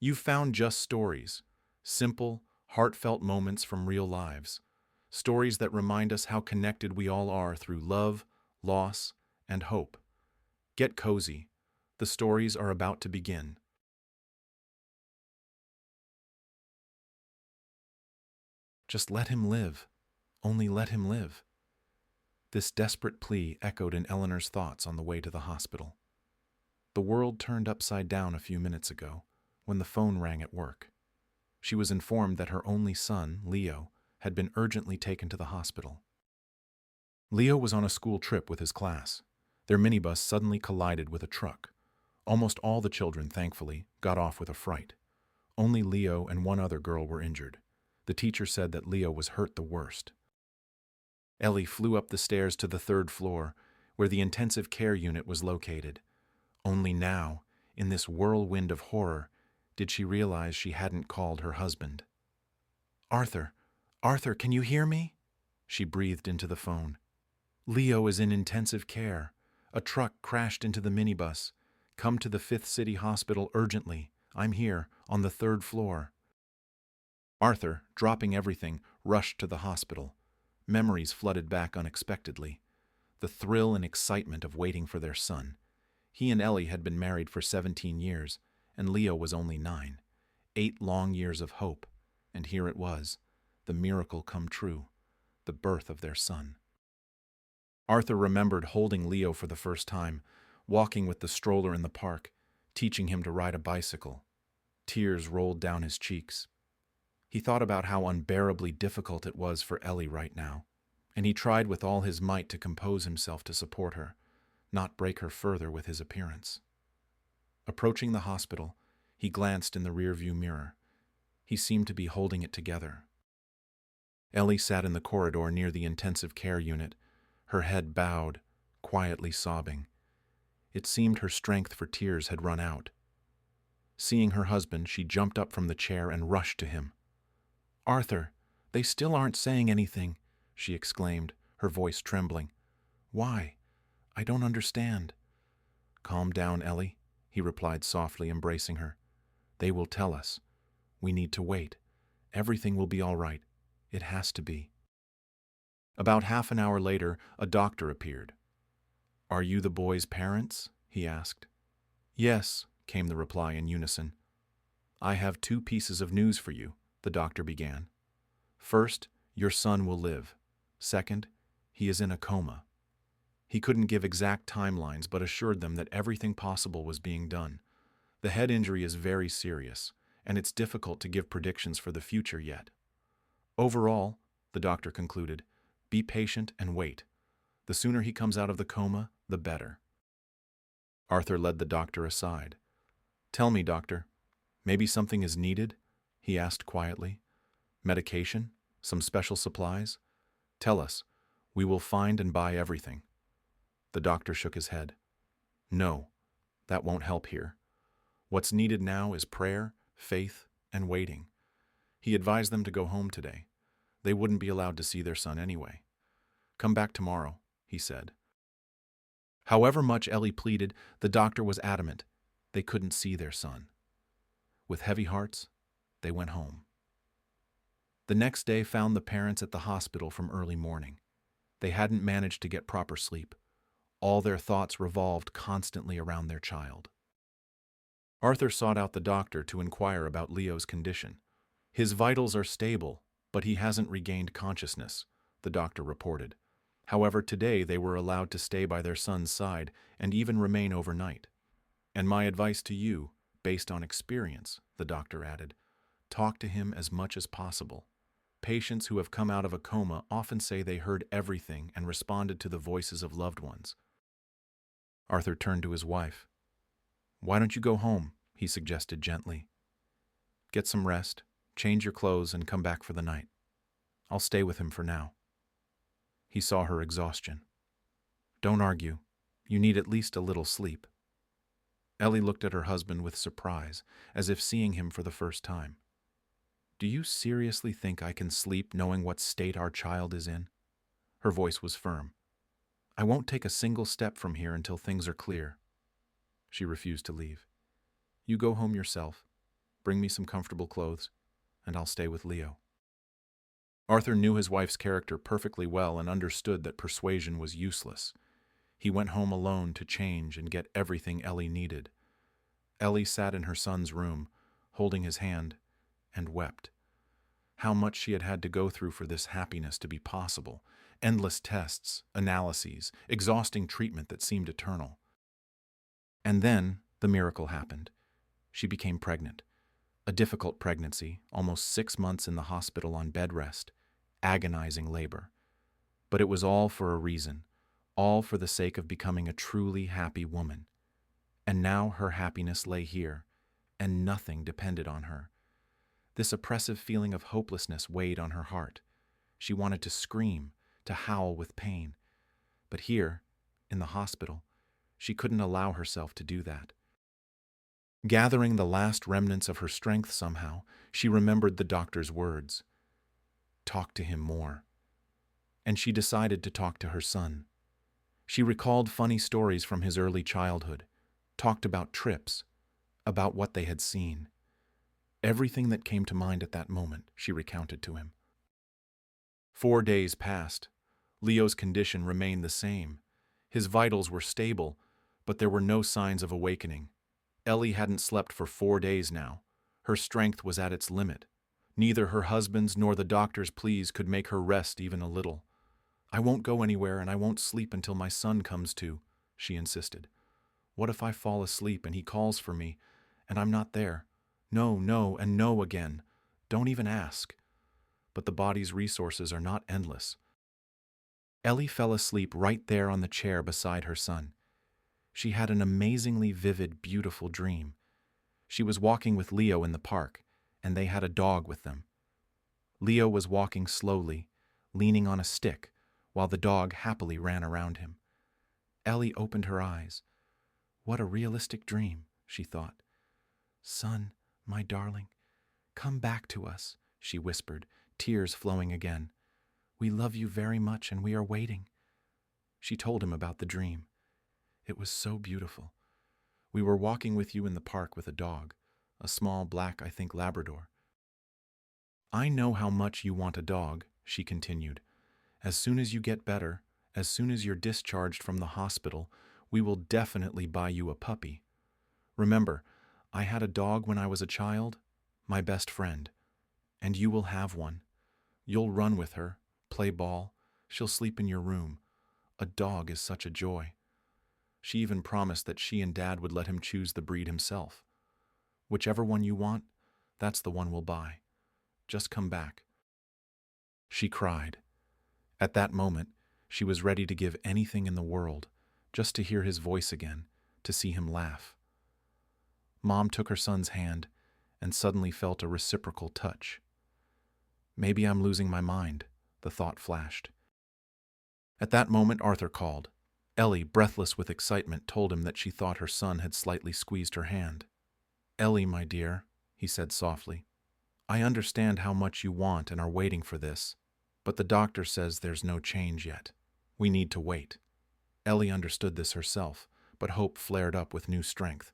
You've found just stories, simple, heartfelt moments from real lives, stories that remind us how connected we all are through love, loss, and hope. Get cozy. The stories are about to begin. Just let him live. Only let him live. This desperate plea echoed in Eleanor's thoughts on the way to the hospital. The world turned upside down a few minutes ago when the phone rang at work. She was informed that her only son, Leo, had been urgently taken to the hospital. Leo was on a school trip with his class. Their minibus suddenly collided with a truck. Almost all the children, thankfully, got off with a fright. Only Leo and one other girl were injured. The teacher said that Leo was hurt the worst. Ellie flew up the stairs to the third floor, where the intensive care unit was located. Only now, in this whirlwind of horror, did she realize she hadn't called her husband. "Arthur, Arthur, can you hear me?" She breathed into the phone. "Leo is in intensive care. A truck crashed into the minibus. Come to the Fifth City Hospital urgently. I'm here, on the third floor." Arthur, dropping everything, rushed to the hospital. Memories flooded back unexpectedly. The thrill and excitement of waiting for their son. He and Ellie had been married for 17 years, and Leo was only 9. 8 long years of hope, and here it was, the miracle come true, the birth of their son. Arthur remembered holding Leo for the first time, walking with the stroller in the park, teaching him to ride a bicycle. Tears rolled down his cheeks. He thought about how unbearably difficult it was for Ellie right now, and he tried with all his might to compose himself to support her, not break her further with his appearance. Approaching the hospital, he glanced in the rearview mirror. He seemed to be holding it together. Ellie sat in the corridor near the intensive care unit, her head bowed, quietly sobbing. It seemed her strength for tears had run out. Seeing her husband, she jumped up from the chair and rushed to him. "Arthur, they still aren't saying anything," she exclaimed, her voice trembling. "Why? I don't understand." "Calm down, Ellie," he replied softly, embracing her. "They will tell us. We need to wait. Everything will be all right. It has to be." About half an hour later, a doctor appeared. "Are you the boys' parents?" he asked. "Yes," came the reply in unison. "I have 2 pieces of news for you," the doctor began. "First, your son will live. Second, he is in a coma." He couldn't give exact timelines, but assured them that everything possible was being done. The head injury is very serious, and it's difficult to give predictions for the future yet. "Overall," the doctor concluded, "be patient and wait. The sooner he comes out of the coma, the better." Arthur led the doctor aside. "Tell me, doctor, maybe something is needed?" he asked quietly. "Medication? Some special supplies? Tell us. We will find and buy everything." The doctor shook his head. "No, that won't help here. What's needed now is prayer, faith, and waiting." He advised them to go home today. They wouldn't be allowed to see their son anyway. "Come back tomorrow," he said. However much Ellie pleaded, the doctor was adamant. They couldn't see their son. With heavy hearts, they went home. The next day found the parents at the hospital from early morning. They hadn't managed to get proper sleep. All their thoughts revolved constantly around their child. Arthur sought out the doctor to inquire about Leo's condition. "His vitals are stable, but he hasn't regained consciousness," the doctor reported. However, today they were allowed to stay by their son's side and even remain overnight. "And my advice to you, based on experience," the doctor added, "talk to him as much as possible. Patients who have come out of a coma often say they heard everything and responded to the voices of loved ones." Arthur turned to his wife. "Why don't you go home?" he suggested gently. "Get some rest, change your clothes, and come back for the night. I'll stay with him for now." He saw her exhaustion. "Don't argue. You need at least a little sleep." Ellie looked at her husband with surprise, as if seeing him for the first time. "Do you seriously think I can sleep knowing what state our child is in?" Her voice was firm. "I won't take a single step from here until things are clear." She refused to leave. "You go home yourself. Bring me some comfortable clothes, and I'll stay with Leo. Arthur knew his wife's character perfectly well and understood that persuasion was useless. He went home alone to change and get everything Ellie needed. Ellie sat in her son's room, holding his hand, and wept. How much she had had to go through for this happiness to be possible. Endless tests, analyses, exhausting treatment that seemed eternal. And then the miracle happened. She became pregnant. A difficult pregnancy, almost 6 months in the hospital on bed rest, agonizing labor. But it was all for a reason, all for the sake of becoming a truly happy woman. And now her happiness lay here, and nothing depended on her. This oppressive feeling of hopelessness weighed on her heart. She wanted to scream, to howl with pain. But here, in the hospital, she couldn't allow herself to do that. Gathering the last remnants of her strength somehow, she remembered the doctor's words. Talk to him more. And she decided to talk to her son. She recalled funny stories from his early childhood, talked about trips, about what they had seen. Everything that came to mind at that moment, she recounted to him. 4 days passed. Leo's condition remained the same. His vitals were stable, but there were no signs of awakening. Ellie hadn't slept for 4 days now. Her strength was at its limit. Neither her husband's nor the doctor's pleas could make her rest even a little. I won't go anywhere and I won't sleep until my son comes to, she insisted. What if I fall asleep and he calls for me, and I'm not there? No, no, and no again. Don't even ask. But the body's resources are not endless. Ellie fell asleep right there on the chair beside her son. She had an amazingly vivid, beautiful dream. She was walking with Leo in the park, and they had a dog with them. Leo was walking slowly, leaning on a stick, while the dog happily ran around him. Ellie opened her eyes. What a realistic dream, she thought. Son, my darling, come back to us, she whispered, tears flowing again. We love you very much and we are waiting. She told him about the dream. It was so beautiful. We were walking with you in the park with a dog, a small black, I think, Labrador. I know how much you want a dog, she continued. As soon as you get better, as soon as you're discharged from the hospital, we will definitely buy you a puppy. Remember, I had a dog when I was a child, my best friend, and you will have one. You'll run with her, play ball, she'll sleep in your room. A dog is such a joy. She even promised that she and Dad would let him choose the breed himself. Whichever one you want, that's the one we'll buy. Just come back. She cried. At that moment, she was ready to give anything in the world, just to hear his voice again, to see him laugh. Mom took her son's hand and suddenly felt a reciprocal touch. Maybe I'm losing my mind, the thought flashed. At that moment, Arthur called. Ellie, breathless with excitement, told him that she thought her son had slightly squeezed her hand. Ellie, my dear, he said softly, I understand how much you want and are waiting for this, but the doctor says there's no change yet. We need to wait. Ellie understood this herself, but hope flared up with new strength.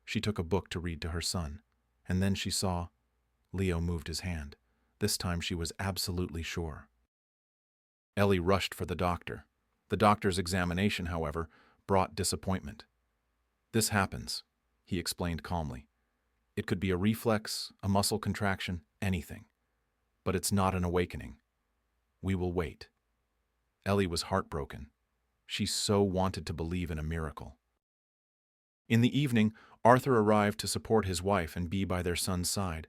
She took a book to read to her son, and then she saw Leo moved his hand. This time she was absolutely sure. Ellie rushed for the doctor. The doctor's examination, however, brought disappointment. This happens, he explained calmly. It could be a reflex, a muscle contraction, anything. But it's not an awakening. We will wait. Ellie was heartbroken. She so wanted to believe in a miracle. In the evening, Arthur arrived to support his wife and be by their son's side.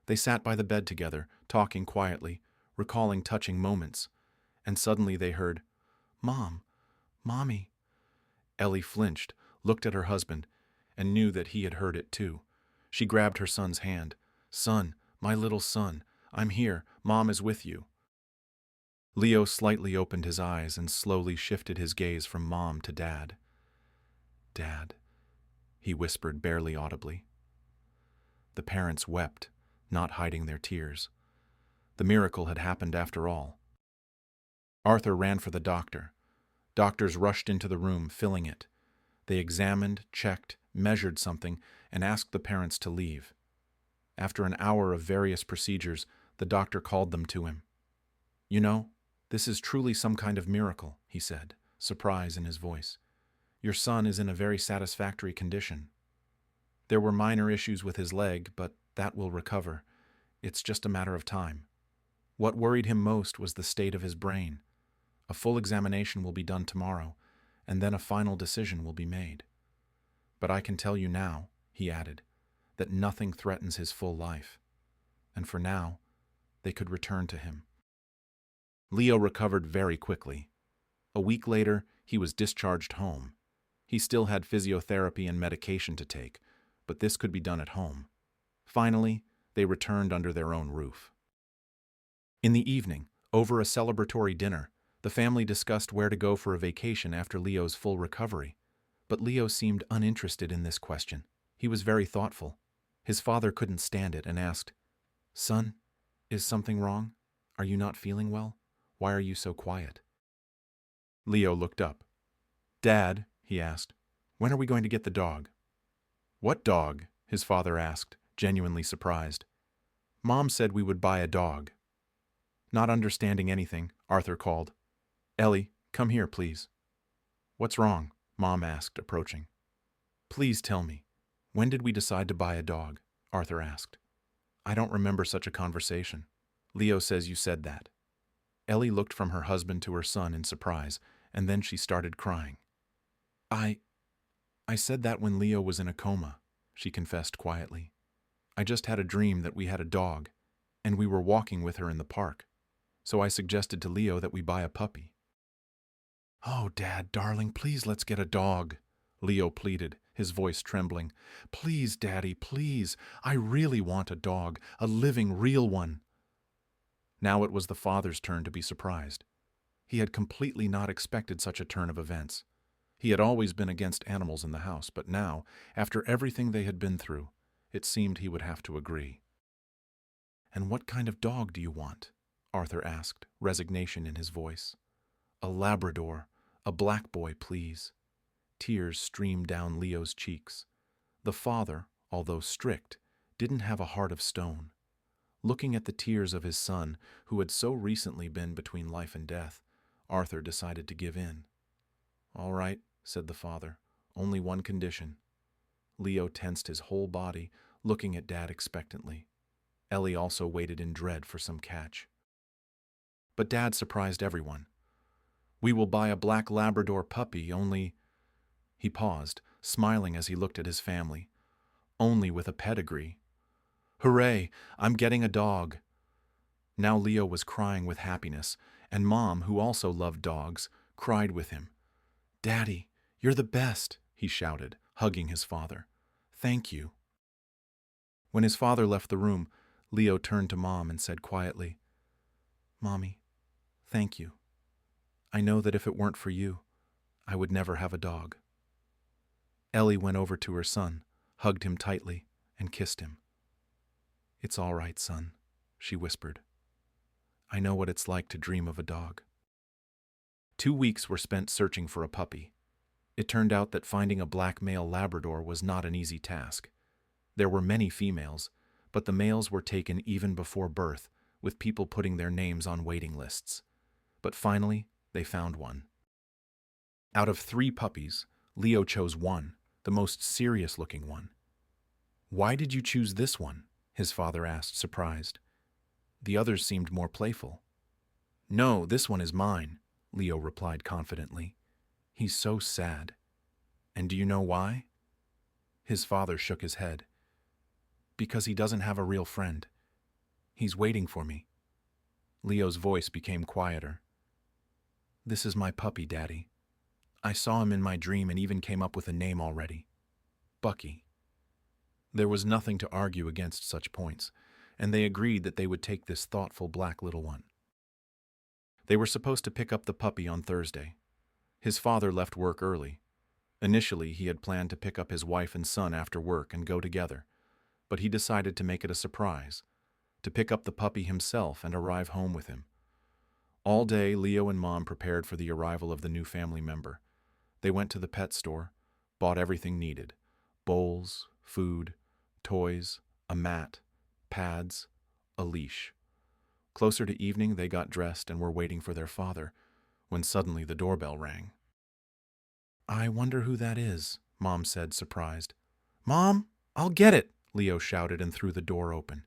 They sat by the bed together, talking quietly, recalling touching moments. And suddenly they heard, Mom, Mommy. Ellie flinched, looked at her husband, and knew that he had heard it too. She grabbed her son's hand. Son, my little son, I'm here. Mom is with you. Leo slightly opened his eyes and slowly shifted his gaze from Mom to Dad. Dad, he whispered barely audibly. The parents wept, not hiding their tears. The miracle had happened after all. Arthur ran for the doctor. Doctors rushed into the room, filling it. They examined, checked, measured something, and asked the parents to leave. After an hour of various procedures, the doctor called them to him. "You know, this is truly some kind of miracle," he said, surprise in his voice. "Your son is in a very satisfactory condition. There were minor issues with his leg, but that will recover. It's just a matter of time. What worried him most was the state of his brain. A full examination will be done tomorrow, and then a final decision will be made. But I can tell you now," he added, "that nothing threatens his full life. And for now, they could return to him." Leo recovered very quickly. A week later, he was discharged home. He still had physiotherapy and medication to take, but this could be done at home. Finally, they returned under their own roof. In the evening, over a celebratory dinner, the family discussed where to go for a vacation after Leo's full recovery. But Leo seemed uninterested in this question. He was very thoughtful. His father couldn't stand it and asked, "Son, is something wrong? Are you not feeling well? Why are you so quiet?" Leo looked up. "Dad," he asked, "when are we going to get the dog?" "What dog?" his father asked, genuinely surprised. "Mom said we would buy a dog." Not understanding anything, Arthur called, "Ellie, come here, please." "What's wrong?" Mom asked, approaching. "Please tell me, when did we decide to buy a dog?" Arthur asked. "I don't remember such a conversation. Leo says you said that." Ellie looked from her husband to her son in surprise, and then she started crying. I said that when Leo was in a coma," she confessed quietly. "I just had a dream that we had a dog, and we were walking with her in the park. So I suggested to Leo that we buy a puppy." "Oh, Dad, darling, please let's get a dog," Leo pleaded, his voice trembling. "Please, Daddy, please. I really want a dog, a living, real one." Now it was the father's turn to be surprised. He had completely not expected such a turn of events. He had always been against animals in the house, but now, after everything they had been through, it seemed he would have to agree. "And what kind of dog do you want?" Arthur asked, resignation in his voice. "A Labrador, a black boy, please." Tears streamed down Leo's cheeks. The father, although strict, didn't have a heart of stone. Looking at the tears of his son, who had so recently been between life and death, Arthur decided to give in. "All right," said the father, "only one condition." Leo tensed his whole body, looking at Dad expectantly. Ellie also waited in dread for some catch. But Dad surprised everyone. "We will buy a black Labrador puppy, only—" He paused, smiling as he looked at his family. "Only with a pedigree." "Hooray! I'm getting a dog." Now Leo was crying with happiness, and Mom, who also loved dogs, cried with him. "Daddy, you're the best," he shouted, hugging his father. "Thank you." When his father left the room, Leo turned to Mom and said quietly, "Mommy, thank you. I know that if it weren't for you, I would never have a dog." Ellie went over to her son, hugged him tightly, and kissed him. "It's all right, son," she whispered. "I know what it's like to dream of a dog." 2 weeks were spent searching for a puppy. It turned out that finding a black male Labrador was not an easy task. There were many females, but the males were taken even before birth, with people putting their names on waiting lists. But finally, they found one. Out of 3 puppies, Leo chose one, the most serious-looking one. "Why did you choose this one?" his father asked, surprised. The others seemed more playful. "No, this one is mine," Leo replied confidently. "He's so sad." "And do you know why?" His father shook his head. "Because he doesn't have a real friend. He's waiting for me." Leo's voice became quieter. "This is my puppy, Daddy. I saw him in my dream and even came up with a name already. Bucky." There was nothing to argue against such points, and they agreed that they would take this thoughtful black little one. They were supposed to pick up the puppy on Thursday. His father left work early. Initially, he had planned to pick up his wife and son after work and go together, but he decided to make it a surprise, to pick up the puppy himself and arrive home with him. All day, Leo and Mom prepared for the arrival of the new family member. They went to the pet store, bought everything needed: bowls, food, toys, a mat, pads, a leash. Closer to evening, they got dressed and were waiting for their father, when suddenly the doorbell rang. "I wonder who that is," Mom said, surprised. "Mom, I'll get it!" Leo shouted and threw the door open.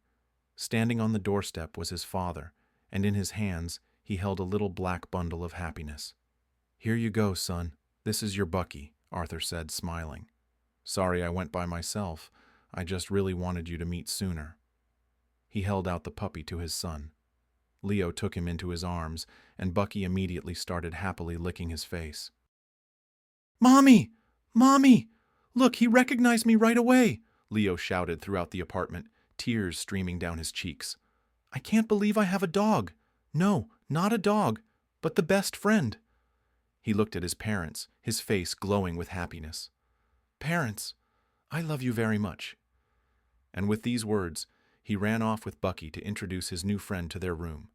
Standing on the doorstep was his father, and in his hands he held a little black bundle of happiness. "Here you go, son. This is your Bucky," Arthur said, smiling. "Sorry I went by myself. I just really wanted you to meet sooner." He held out the puppy to his son. Leo took him into his arms, and Bucky immediately started happily licking his face. "Mommy! Mommy! Look, he recognized me right away!" Leo shouted throughout the apartment, tears streaming down his cheeks. "I can't believe I have a dog. No, not a dog, but the best friend." He looked at his parents, his face glowing with happiness. "Parents, I love you very much." And with these words, he ran off with Bucky to introduce his new friend to their room,